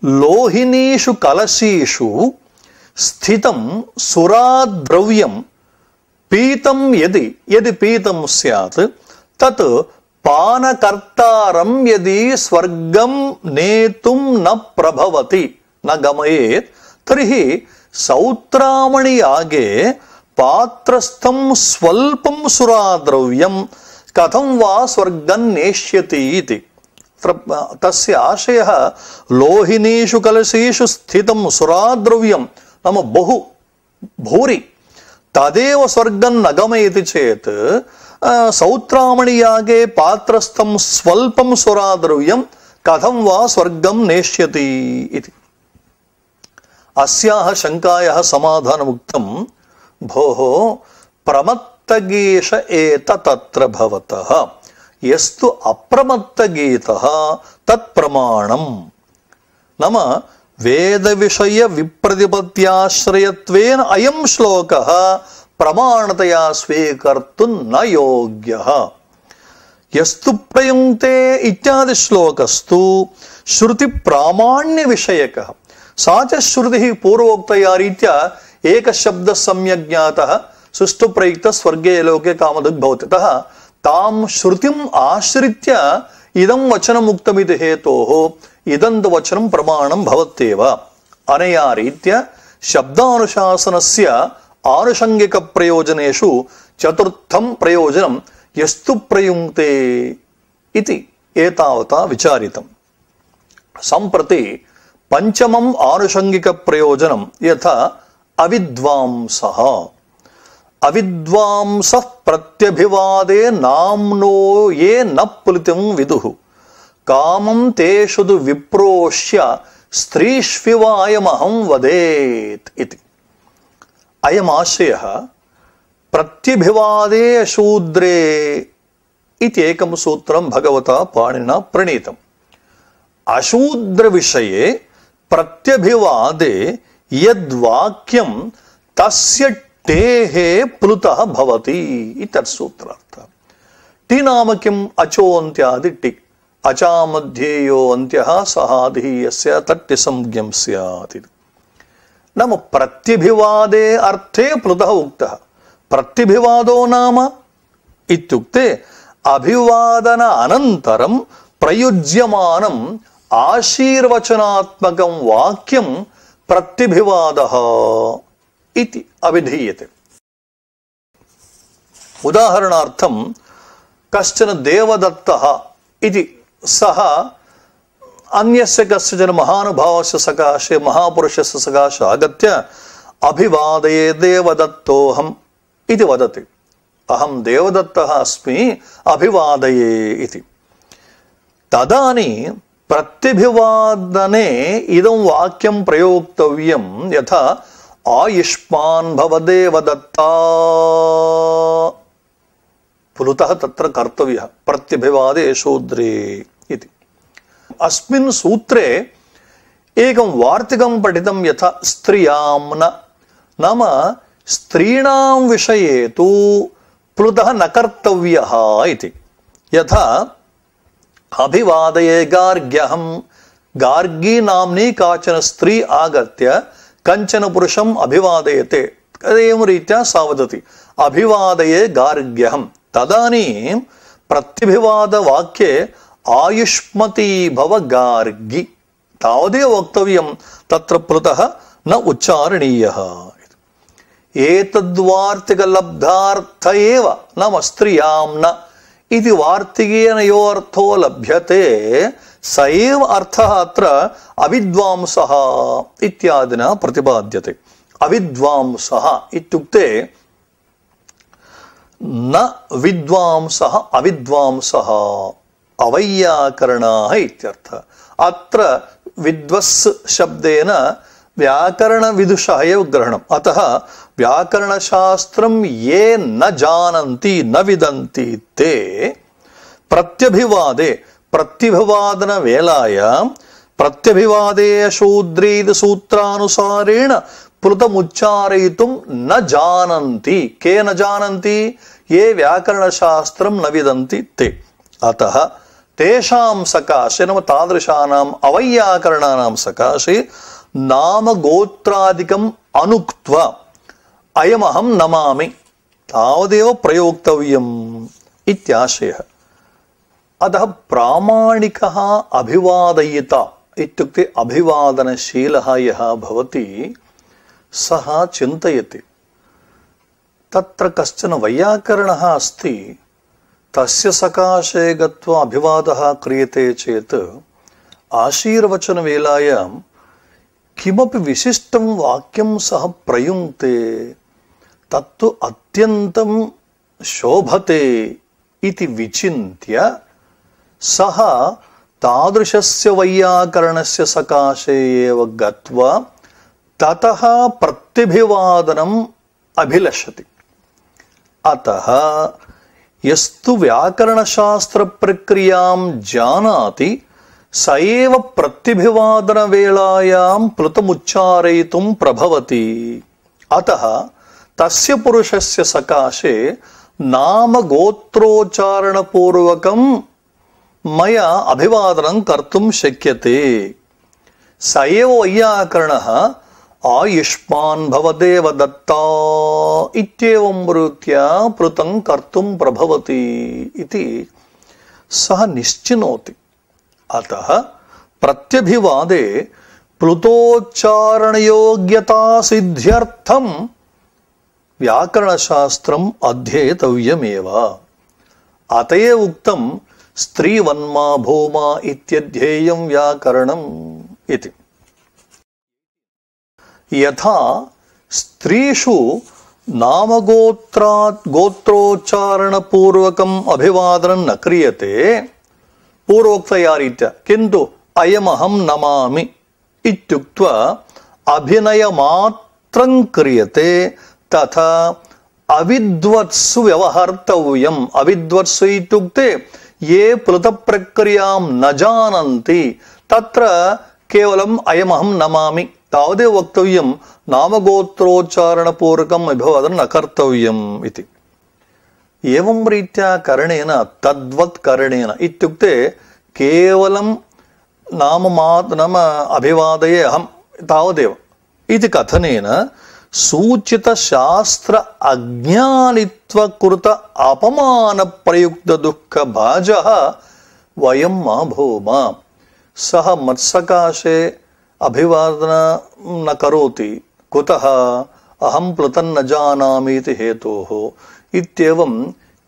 लोहिनीषु कलशीषु स्थितं सुराद्रव्यं पीतं यदि यदि पीतं स्यात् तत् पानकर्तारं यदि स्वर्गं नेतुं न प्रभवति न गमयेत् तर्हि सौत्रामणि यागे पात्रस्थं स्वल्पं सुराद्रव्यं कथं वा स्वर्गं नेष्यति इति। तस्य आशयः लोहिनीषु कलशेषु स्थितं सुराद्रव्यं नाम बहु भूरि तदेव स्वर्गं न गमयति चेत् सौत्रामणि यागे पात्रस्थं स्वल्पं सुराद्रव्यं कथं वा स्वर्गं नेष्यति इति। अस्याः शङ्कायाः समाधानमुक्तं भोः प्रमत्तगीष एतत्र भवतः यस्तु अप्रमत्तगीतः तत्प्रमाणम् नाम वेदविषय विप्रतिपत्त्याश्रयत्वेन अयं श्लोकः प्रमाणतया स्वीकर्तुं न योग्यः। यस्तु प्रयुङ्क्ते इत्यादि श्लोकस्तु श्रुति प्रामाण्य विषयकः सा च श्रुतिः पूर्वोक्तया रीत्या एकशब्दः सम्यक् ज्ञातः सुष्ठु प्रयुक्त स्वर्गे लोके कामधुग् भवति अतः तां श्रुतिम् आश्रित्य इदं वचनम् उक्तमिति हेतोः इदं वचनं प्रमाणं भवत्येव। अनया रीत्या शब्दानुशासनस्य आनुषङ्गिक प्रयोजनेषु चतुर्थं प्रयोजनं यस्तु प्रयुङ्क्ते इति एतावता विचारितम्। सम्प्रति पंचमम् आनुषङ्गिक प्रयोजनं यथा अविद्वांसः अविद्वांसः प्रत्यभिवादे नाम्नो ये न पुलितं विदुः कामं तेषु तु विप्रोष्य स्त्रीष्विवायमहं वदेत् इति। अयमाशयः प्रत्यभिवादे शूद्रे इति एकं सूत्रं भगवता पाणिनिना प्रणीतम्। अशूद्र विषये प्रत्यभिवादे यद्वाक्यं तस्य टेहे प्लुतः भवति इत्यर्थसूत्रार्थः। टी नाम किम् अचोऽन्त्यादि टिक् अचामध्येयो अन्त्यः सहादिः यस्य तट्टि संज्ञं स्यात् इति। नाम प्रत्यभिवादे अर्थे प्लुतः उक्तः। प्रत्यभिवादो नाम इत्युक्ते अभिवादन अनन्तरं प्रयुज्यमानम् आशीर्वचनात्मकं वाक्यं प्रत्यभिवादः इति अभिधीयते। उदाहरणार्थं कश्चन देवदत्तः इति सः अन्यस्य कस्यचन महानुभावस्य सकाशे महापुरुषस्य सकाशे आगत्य अभिवादये देवदत्तोऽहम् इति वदति। अहं देवदत्तः अस्मि अभिवादये इति। तदानीं प्रत्यभिवादने इदं वाक्यं प्रयोक्तव्यं यथा आयुष्मान् भव देवदत्ता पुलुतः तत्र कर्तव्यः प्रत्यभिवादे शूद्रे इति। अस्मिन् सूत्रे एकं वार्तिकं पठितं यथा स्त्रियाम्न नाम स्त्रीणां विषये तु प्लुतः न कर्तव्यः इति। यथा अभिवादये गार्ग्यहं गार्गी नाम्नी काचन स्त्री आगत्य कंचन पुरुषम् अभिवादयते एवं रीत्या सा वदति अभिवादये गार्ग्यहं। तदानीं प्रत्यभिवाद वाक्ये आयुष्मती भव गार्गी तावदेव वक्तव्यं तत्र प्लुतः न उच्चारणीयः। एतद्वार्तिकलब्धार्थ एव नाम स्त्रियाम्न इति वार्तिकेन यो अर्थो लभ्यते स एव अर्थः अत्र अविद्वांसः इत्यादिना प्रतिपाद्यते। अविद्वांसः इत्युक्ते न विद्वांसः अविद्वांसः अवैयाकरणाः इत्यर्थः। अत्र विद्वस् शब्देन व्याकरण विदुषः एव ग्रहणम्। अतः व्याकरणशास्त्रं ये न जानन्ति न विदन्ति ते प्रत्यभिवादे प्रत्यभिवादन वेलायां प्रत्यभिवादे शूद्रेति सूत्रानुसारेण प्लुतमुच्चारयितुं न जानन्ति। के न जानन्ति? ये व्याकरणशास्त्रं न विदन्ति ते। अतः तेषां सकाशे नाम तादृशानाम् अवैयाकरणानां सकाशे नाम गोत्रादिकम् अनुक्त्वा अयमहं नमामि तावदेव प्रयोक्तव्यम् इत्याशयः। अतः प्रामाणिकः अभिवादयिता इत्युक्ते अभिवादनशीलः यः भवति सः चिन्तयति तत्र कश्चन वैयाकरणः अस्ति, तस्य सकाशे गत्वा अभिवादः क्रियते चेत् आशीर्वचनवेलायां किमपि विशिष्टं वाक्यं सः प्रयुङ्क्ते तत्तु अत्यन्तं शोभते इति विचिन्त्य सः तादृशस्य वैयाकरणस्य सकाशे एव गत्वा ततः प्रत्यभिवादनम् अभिलषति। अतः यस्तु व्याकरणशास्त्रप्रक्रियां जानाति स एव प्रत्यभिवादनवेलायां प्लुतमुच्चारयितुं प्रभवति। अतः तस्य पुरुषस्य सकाशे नाम गोत्रोच्चारणपूर्वकं मया अभिवादनं कर्तुं शक्यते। स एव वैयाकरणः आयुष्मान् भवदेव दत्ता इत्येवं रीत्या प्लुतं कर्तुं प्रभवति इति सः निश्चिनोति। अतः प्रत्यभिवादे प्लुतोच्चारणयोग्यता सिद्ध्यर्थं व्याकरणशास्त्रम् अध्येतव्यमेव। अत एव उक्तं स्त्रीवन्मा भूमा इत्यध्येयं व्याकरणम् इति। यथा स्त्रीषु गोत्रोच्चारणपूर्वकम् अभिवादनं न क्रियते पूर्वोक्तया रीत्या, किन्तु अयमहं नमामि इत्युक्त्वा अभिनयमात्रं क्रियते, तथा अविद्वत्सु व्यवहर्तव्यम्। अविद्वत्सु इत्युक्ते ये प्लुतप्रक्रियां न जानन्ति तत्र केवलम् अयमहं नमामि तावदेव वक्तव्यं, नामगोत्रोच्चारणपूर्वकम् अभिवादनं न कर्तव्यम् इति। एवं रीत्या करणेन तद्वत् करणेन इत्युक्ते केवलं नाम अभिवादये अहं तावदेव इति कथनेन सूचितशास्त्र अज्ञानित्वकृत अपमानप्रयुक्तदुःखभाजः वयं मा भूम। सः मत्सकाशे अभिवादनं न करोति, कुतः? अहं प्लुतं न जानामि इति हेतोः इत्येवं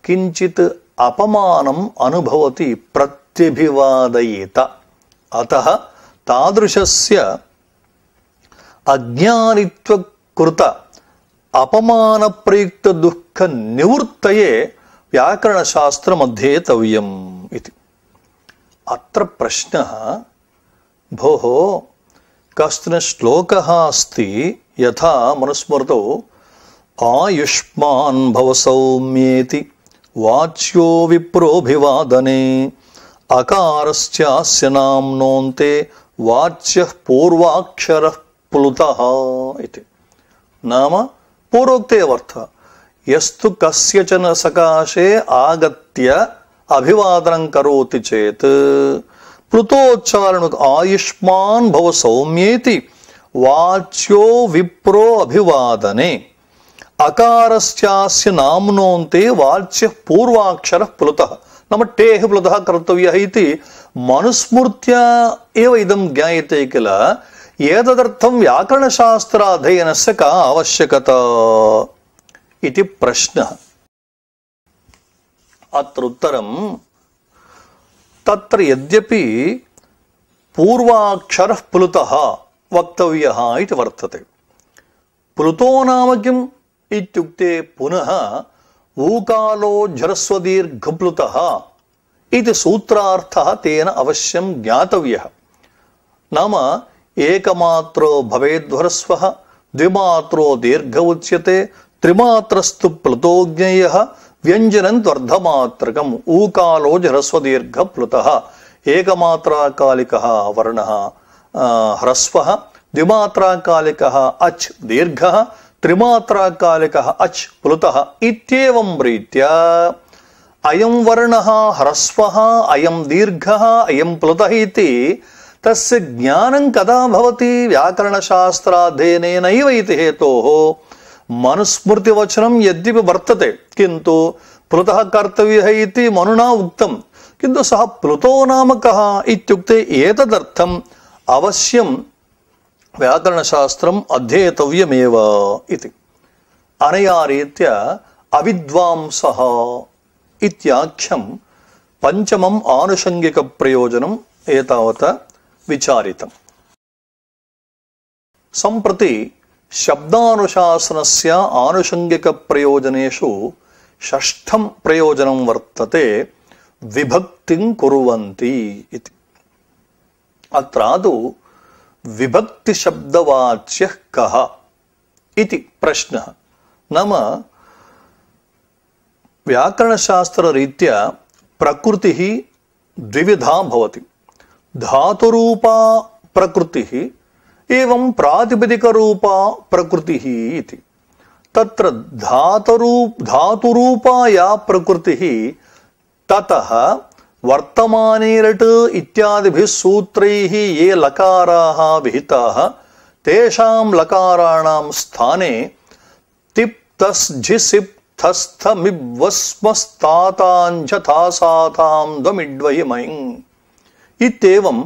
किञ्चित् अपमानम् अनुभवति प्रत्यभिवादयेत। अतः तादृशस्य अज्ञानित्वकृत अपमानप्रयुक्तदुःखनिवृत्तये व्याकरणशास्त्रमध्येतव्यम् इति। अत्र प्रश्नः, भोः कश्चन श्लोकः अस्ति, यथा मनुस्मृतौ आयुष्मान् भव सौम्येति वाच्यो विप्रोऽभिवादने अकारश्चास्य नाम्नोऽन्ते वाच्यः पूर्वाक्षरः प्लुतः इति। नाम पूर्वोक्ते अर्थः, यस्तु कस्यचन सकाशे आगत्य अभिवादनं करोति चेत् प्लुतोच्चारण आयुष्मान् भव सौम्येति वाच्यो विप्रो अभिवादने अकारश्चास्य नाम्नोऽन्ते वाच्यः पूर्वाक्षरः प्लुतः। नाम टेः प्लुतः कर्तव्यः इति मनुस्मृत्या एव इदं ज्ञायते किल। एतदर्थं व्याकरणशास्त्राध्ययनस्य का आवश्यकता इति प्रश्नः। अत्र उत्तरं, तत्र यद्यपि पूर्वाक्षरः प्लुतः वक्तव्यः इति वर्तते, प्लुतो नाम किम् इत्युक्ते पुनः ऊकालो झरस्वदीर्घप्लुतः इति सूत्रार्थः तेन अवश्यं ज्ञातव्यः। नाम एकमात्रो भवेद्ह्रस्वः, द्विमात्रो दीर्घ उच्यते, त्रिमात्रस्तु प्लुतो ज्ञेयः, व्यञ्जनं त्वर्धमात्रकम् ऊकालो झरस्वदीर्घप्लुतः। एकमात्राकालिकः वर्णः ह्रस्वः, द्विमात्राकालिकः अच् दीर्घः, त्रिमात्राकालिकः अच् प्लुतः इत्येवं रीत्या अयं वर्णः ह्रस्वः, अयं दीर्घः, अयं प्लुतः इति तस्य ज्ञानं कदा भवति व्याकरणशास्त्राध्ययनेनैव इति हेतोः मनुस्मृतिवचनं यद्यपि वर्तते किन्तु प्लुतः कर्तव्यः इति मनुना उक्तं किन्तु सः प्लुतो नाम कः इत्युक्ते एतदर्थम् अवश्यं व्याकरणशास्त्रम् अध्येतव्यमेव इति। अनया रीत्या अविद्वांसः इत्याख्यं पञ्चमम् आनुषङ्गिकप्रयोजनम् एतावता विचारितम्। सम्प्रति शब्दानुशासनस्य आनुषङ्गिकप्रयोजनेषु षष्ठं प्रयोजनं वर्तते विभक्तिं कुर्वन्ति इति। अत्रादौ विभक्तिशब्दवाच्यः कः इति प्रश्नः। नाम व्याकरणशास्त्ररीत्या प्रकृतिः द्विविधा भवति, धातुरूपा प्रकृतिः एवं प्रातिपदिकरूपा प्रकृतिः इति। तत्र धातुरूपा या प्रकृतिः ततः वर्तमाने लट् इत्यादिभिः सूत्रैः ये लकाराः विहिताः तेषां लकाराणां स्थाने तिप् तस् झिस् सिप् थस्थ मिब् वस्मस्ताताञ्च थासाथां द्वमिड्वयिमयिं इत्येवम्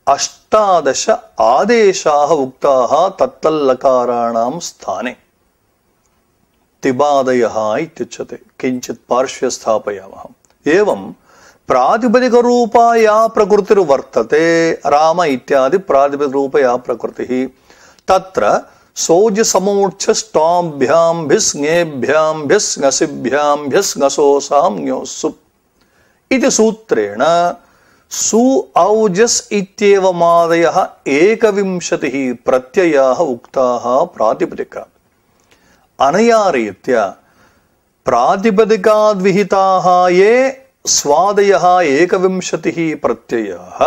18 आदेशाः उक्ताः तत्तल्लकाराणां स्थाने। तिबादयः इत्युच्यते, किञ्चित् पार्श्वे स्थापयामः। एवं प्रातिपदिकरूपा या प्रकृतिर्वर्तते, राम इत्यादि प्रातिपदिकरूपया प्रकृतिः, तत्र सोजसमोक्षस्टाभ्यां भिस्ङेभ्यां भिस्ङसिभ्यां भिस्ङसोसां ञोस्सुप् इति सूत्रेण सु औजस् इत्येवमादयः 21 प्रत्ययाः उक्ताः प्रातिपदिकात्। अनया रीत्या प्रातिपदिकाद्विहिताः ये स्वादयः 21 प्रत्ययाः,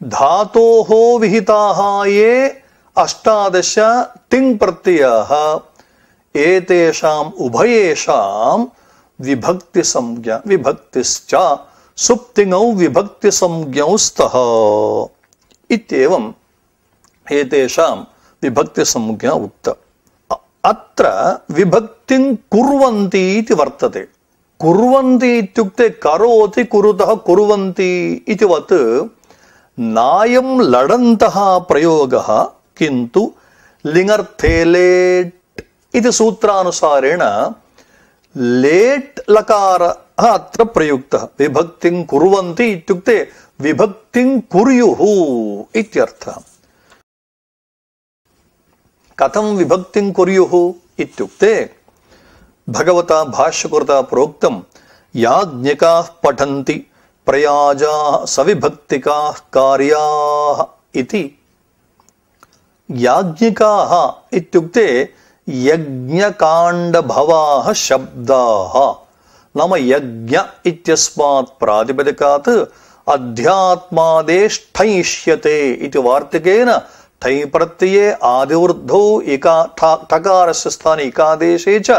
धातोः विहिताः ये 18 तिङ् प्रत्ययाः, एतेषाम् उभयेषां विभक्तिसंज्ञा विभक्तिश्च सुप्तिङौ विभक्तिसंज्ञौ स्तः इत्येवम् एतेषां विभक्तिसंज्ञा उक्ता। अत्र विभक्तिं कुर्वन्ति इति वर्तते। कुर्वन्ति इत्युक्ते करोति कुरुतः कुर्वन्ति इतिवत् नायं लडन्तः प्रयोगः, किन्तु लिङर्थे लेट् इति सूत्रानुसारेण लेट् लकारः अत्र प्रयुक्तः। विभक्तिं कुर्वन्ति इत्युक्ते विभक्तिं कुर्युः इत्यर्थः। कथं विभक्तिं कुर्युः इत्युक्ते भगवता भाष्यकृता प्रोक्तं याज्ञिकाः पठन्ति प्रयाजाः सविभक्तिकाः कार्याः इति। याज्ञिकाः इत्युक्ते यज्ञकाण्डभवाः शब्दाः। नाम यज्ञ इत्यस्मात् प्रातिपदिकात् अध्यात्मादेष्ठैष्यते इति वार्तिकेन ठै प्रत्यये आदिवृद्धौ ठकारस्य स्थाने इकादेशे च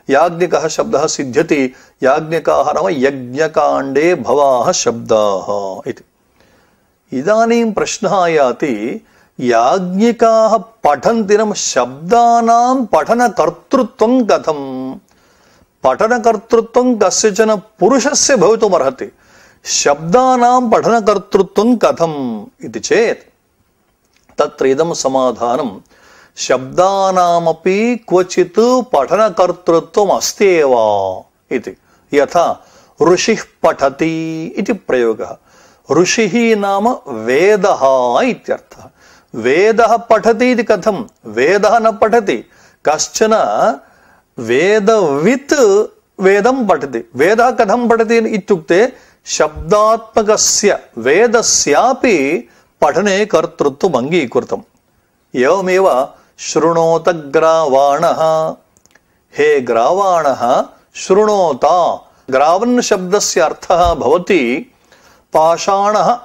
याज्ञिकः शब्दः सिद्ध्यति। याज्ञिकाः नाम यज्ञकाण्डे भवाः शब्दाः इति। इदानीं प्रश्नः आयाति, याज्ञिकाः पठन्ति नाम शब्दानां पठनकर्तृत्वं कथम्? पठनकर्तृत्वं कस्यचन पुरुषस्य भवितुमर्हति, शब्दानां पठनकर्तृत्वं कथम् इति चेत् तत्र इदं समाधानं, शब्दानामपि क्वचित् पठनकर्तृत्वम् अस्त्येव इति। यथा ऋषिः पठति इति प्रयोगः। ऋषिः नाम वेदः इत्यर्थः। वेदः पठति इति कथं? वेदः न पठति, कश्चन वेदवित् वेदं पठति। वेदः कथं पठति इत्युक्ते शब्दात्मकस्य वेदस्यापि पठने कर्तृत्वम् अङ्गीकृतम्। एवमेव शृणोत ग्रावाणः, हे ग्रावाणः शृणोत। ग्रावन् शब्दस्य अर्थः भवति पाषाणः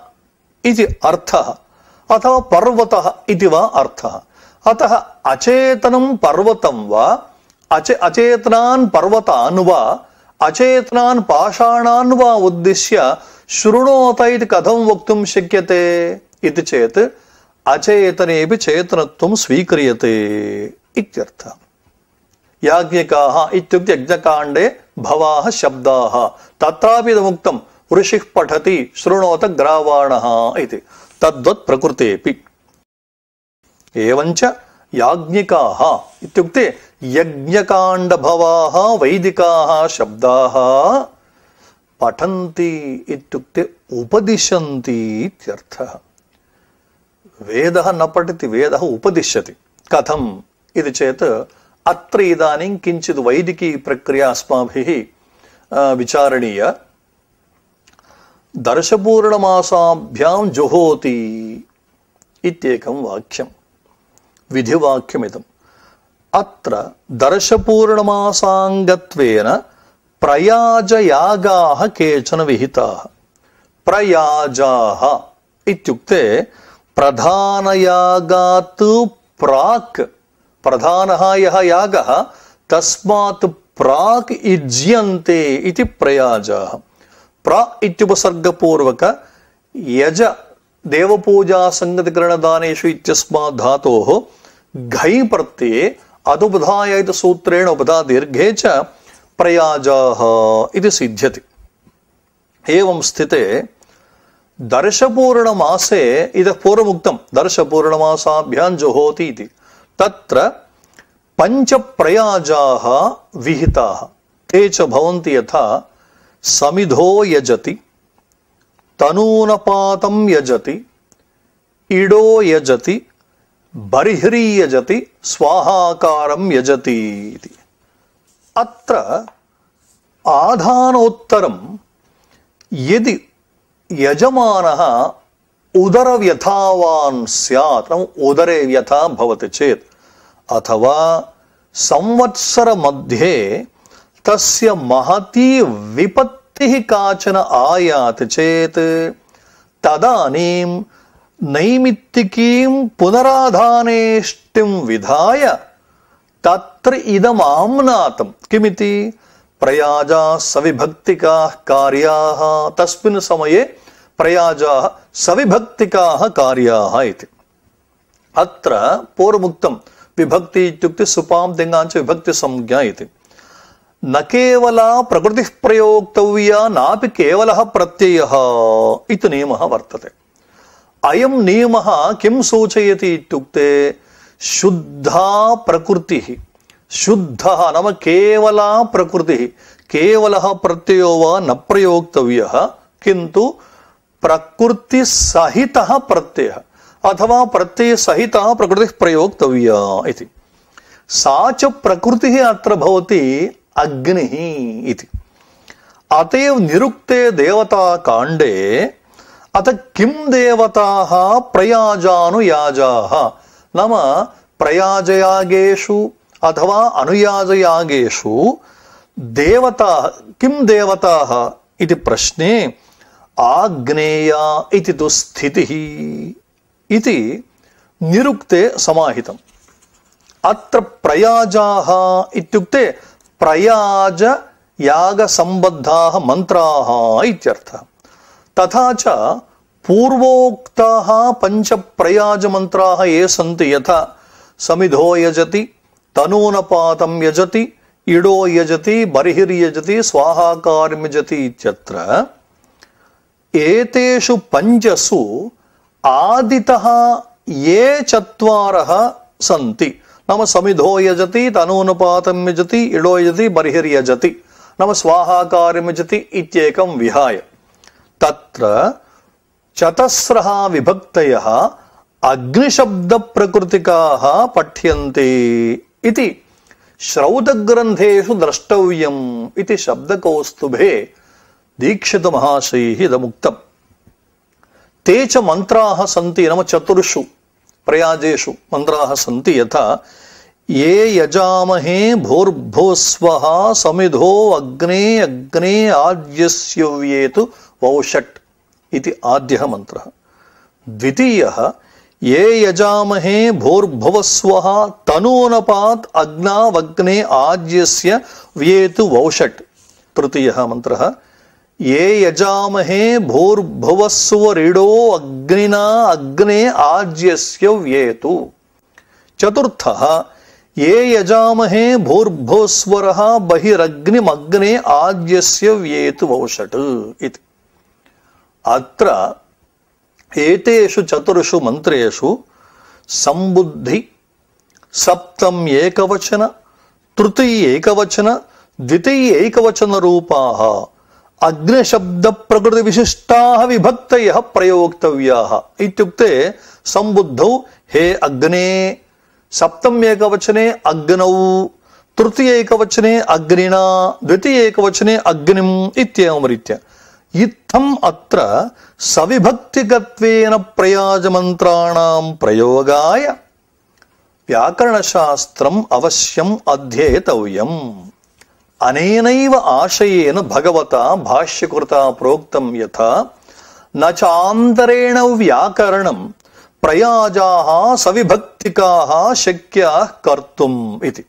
इति अर्थः, अथवा पर्वतः इति वा अर्थः। अतः अचेतनं पर्वतं वा अचेतनान् पर्वतान् वा अचेतनान् पाषाणान् वा उद्दिश्य शृणोत इति कथं वक्तुं शक्यते इति चेत् अचेतनेऽपि चेतनत्वं स्वीक्रियते इत्यर्थः। याज्ञिकाः इत्युक्ते यज्ञकाण्डे भवाः शब्दाः तत्रापि इदमुक्तं ऋषिः पठति शृणोत ग्रावाणः इति तद्वत् प्रकृतेऽपि। एवञ्च याज्ञिकाः इत्युक्ते यज्ञकाण्डभवाः वैदिकाः शब्दाः पठन्ति इत्युक्ते उपदिशन्ति इत्यर्थः। वेदः न पठति, वेदः उपदिश्यति। कथम् इति चेत् अत्र इदानीं किञ्चित् वैदिकी प्रक्रिया अस्माभिः विचारणीय। दर्शपूर्णमासाभ्यां जुहोति इत्येकं वाक्यं, विधिवाक्यमिदम्। अत्र दर्शपूर्णमासाङ्गत्वेन प्रयाजयागाः केचन विहिताः। प्रयाजाः इत्युक्ते प्रधानयागात् प्राक्, प्रधानः यः यागः तस्मात् प्राक् युज्यन्ते इति प्रयाजाः। प्र इत्युपसर्गपूर्वक यज देवपूजा संगतिकरणदानेषु इत्यस्मात् धातोः घै प्रत्यये अदुपधाय इति सूत्रेण उपधा दीर्घे च प्रयाजाः इति सिद्ध्यति। एवं स्थिते दर्शपूर्णमासे इतः पूर्वमुक्तं दर्शपूर्णमासाभ्यां जुहोति इति, तत्र पञ्चप्रयाजाः विहिताः। ते च भवन्ति यथा समिधो यजति, तनूनपातं यजति, इडो यजति, बर्हिरी यजति, स्वाहाकारं यजति इति। अत्र आधानोत्तरं यदि यजमानः उदरव्यथावान् स्यात्, उदरे व्यथा भवति चेत्, अथवा संवत्सर मध्ये तस्य महती विपत्तिः काचन आयाति चेत् तदानीं नैमित्तिकीं पुनराधानेष्टिं विधाय तत्र इदमाम्नातं किमिति प्रयाजा सविभक्तिकाः कार्याः, तस्मिन् समये प्रयाजाः सविभक्तिकाः कार्याः इति। अत्र पूर्वमुक्तं विभक्ति इत्युक्ते सुपां तिङाञ्च विभक्ति संज्ञा इति। न केवला प्रकृतिः प्रयोक्तव्या नापि केवलः प्रत्ययः इति नियमः वर्तते। अयं नियमः किं सूचयति इत्युक्ते शुद्धा प्रकृतिः, शुद्धः नाम केवला प्रकृतिः, केवलः प्रत्ययो वा न प्रयोक्तव्यः, किन्तु प्रकृतिसहितः प्रत्ययः अथवा प्रत्ययसहितः प्रकृतिः प्रयोक्तव्या इति। सा च प्रकृतिः अत्र भवति अग्निः इति। अतएव निरुक्ते देवताकाण्डे अत किं देवताः प्रयाजानुयाजाः नाम प्रयाजयागेषु अथवा अनुयाजयागेषु देवताः किं देवताः इति प्रश्ने आग्नेया इति तु स्थितिः इति निरुक्ते समाहितम्। अत्र प्रयाजाः इत्युक्ते प्रयाज याग संबद्धाः मंत्राः इत्यर्थः। तथा च पूर्वोक्ताः पंच प्रयाज मंत्राः ये सन्ति यथा समिधो यजति, तनूनपातं यजति, इडो यजति, बर्हिर्यजति, स्वाहाकारं यजति इत्यत्र एतेषु पंचसु आदितः ये चत्वारः सन्ति नाम समिधो यजति, तनूनपातं यजति, इडो यजति, बर्हिर्यजति नाम स्वाहाकारं यजति इत्येकं विहाय तत्र चतस्रः विभक्तयः अग्निशब्दप्रकृतिकाः पठ्यन्ते इति श्रौतग्रन्थेषु द्रष्टव्यम् इति शब्दकौस्तुभे दीक्षितमहाशयैः इदमुक्तम्। ते च मन्त्राः सन्ति नाम चतुर्षु प्रयाजेषु मन्त्राः सन्ति यथा ये यजामहे भूर्भुवस्वः समिधो अग्ने अग्ने आज्यस्यव्येतु वौषट् इति आद्यः मन्त्रः। द्वितीयः ये यजामहे भूर्भुवस्वः तनूनपात् अग्नावग्ने आज्यस्य व्येतु वौषट् तृतीयः मन्त्रः। ये यजामहे भूर्भुवस्सुवरिडो अग्निना अग्ने आज्यस्य व्येतु। चतुर्थः ये यजामहे भूर्भुवस्वरः बहिरग्निमग्ने आज्यस्य व्येतु वौषट् इति। अत्र एतेषु चतुर्षु मंत्रेषु संबुद्धि सप्तम एकवचन तृतीय एकवचन द्वितीय एकवचन रूपाः अग्निशब्द प्रकृति विशिष्टाः विभक्तयः प्रयोक्तव्याः। इत्युक्ते संबुद्धौ हे अग्ने, सप्तम एकवचने अग्नौ, तृतीय एकवचने अग्निना, द्वितीय एकवचने अग्निम् इत्येवं रीत्या। इत्थम् अत्र सविभक्तिकत्वेन प्रयाजमन्त्राणां प्रयोगाय व्याकरणशास्त्रम् अवश्यम् अध्येतव्यम्। अनेनैव आशयेन भगवता भाष्यकृता प्रोक्तं यथा न चान्तरेण व्याकरणं प्रयाजाः सविभक्तिकाः शक्याः कर्तुम् इति।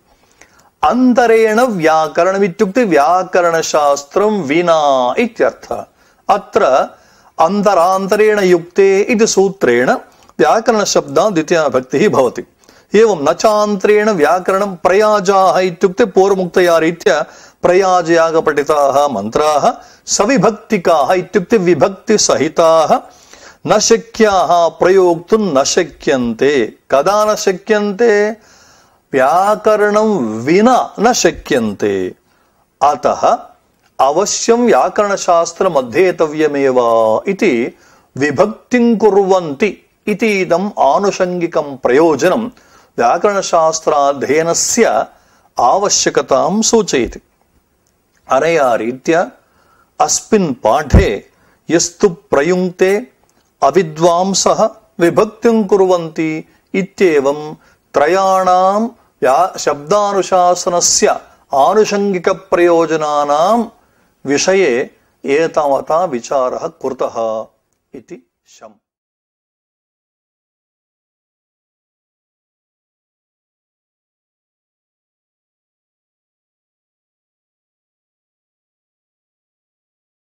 अंतरेण व्याकरणम् इत्युक्ते व्याकरणशास्त्रं विना इत्यर्थः। अत्र अंतरान्तरेण युक्ते इति सूत्रेण व्याकरणशब्दः द्वितीया विभक्तिः भवति। एवं न चान्तरेण व्याकरणं प्रयाजाः इत्युक्ते पूर्वमुक्तया रीत्या प्रयाजयागपठिताः मन्त्राः सविभक्तिकाः इत्युक्ते विभक्तिसहिताः न शक्याः प्रयोक्तुं न शक्यन्ते। कदा न शक्यन्ते? व्याकरणं विना न शक्यन्ते। अतः अवश्यं व्याकरणशास्त्रम् अध्येतव्यमेव इति विभक्तिं कुर्वन्ति इति इदम् आनुषङ्गिकं प्रयोजनं व्याकरणशास्त्राध्ययनस्य आवश्यकतां सूचयति। अनया रीत्या अस्मिन् पाठे यस्तु प्रयुङ्क्ते अविद्वांसः विभक्तिं कुर्वन्ति इत्येवं त्रयाणां शब्दानुशासनस्य आनुषङ्गिकप्रयोजनानां विषये एतावता विचारः कृतः इति शम्।